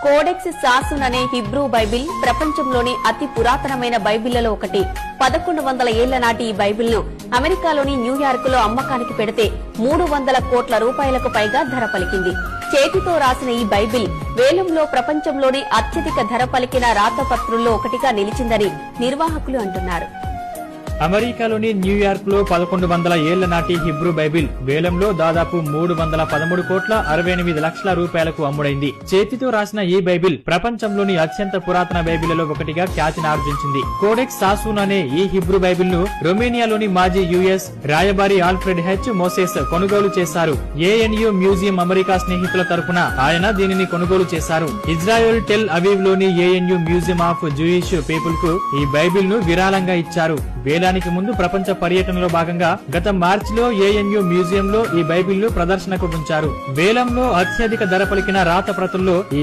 Codex సాసున్ అనే Hebrew Bible ప్రపంచంలోని అతి పురాతనమైన బైబిళ్లలో ఒకటి. 1100 ఏళ్ల నాటి ఈ బైబిల్ను అమెరికాలోని న్యూయార్క్ లో అమ్మకానికి పెడితే 300 కోట్ల రూపాయలకు పైగా ధర పలికింది. చేతితో రాసిన ఈ బైబిల్ వేలంలో ప్రపంచంలోనే అత్యధిక ధర పలికిన రాతపత్రుల్లో ఒకటిగా నిలిచిందని నిర్వాహకులు అంటున్నారు. అమెరికాలోని న్యూయార్క్ లో 1100 ఏళ్ల నాటి హిబ్రూ బైబిల్ వేలంలో దాదాపు 313 కోట్ల 68 లక్షల రూపాయలకు అమ్ముడైంది. చేతితో రాసిన ఈ బైబిల్ ప్రపంచంలోని అత్యంత పురాతన బైబిళ్లలో ఒకటిగా ఖ్యాతిని ఆర్జించింది. కోడెక్స్ సాసున్ అనే ఈ హిబ్రూ బైబిల్ ను రొమేనియాలోని మాజీ యుఎస్ రాయబారి ఆల్ఫ్రెడ్ హెచ్ మోసెస్ కొనుగోలు చేశారు. ఏఎన్యు మ్యూజియం అమెరికా స్నేహితుల తరపున ఆయన దీనిని కొనుగోలు చేశారు. ఇజ్రాయెల్ టెల్ అవీవ్ లోని ANU museum of Jewish people కు ఈ బైబిల్ ను విరాళంగా ఇచ్చారు. వేలానికి ముందు ప్రపంచ పర్యటనలో భాగంగా గత మార్చిలో ఏఎన్యు మ్యూజియంలో ఈ బైబిల్ ను ప్రదర్శనకు ఉంచారు. వేలంలో అత్యధిక ధర పలికిన రాత ప్రతుల్లో ఈ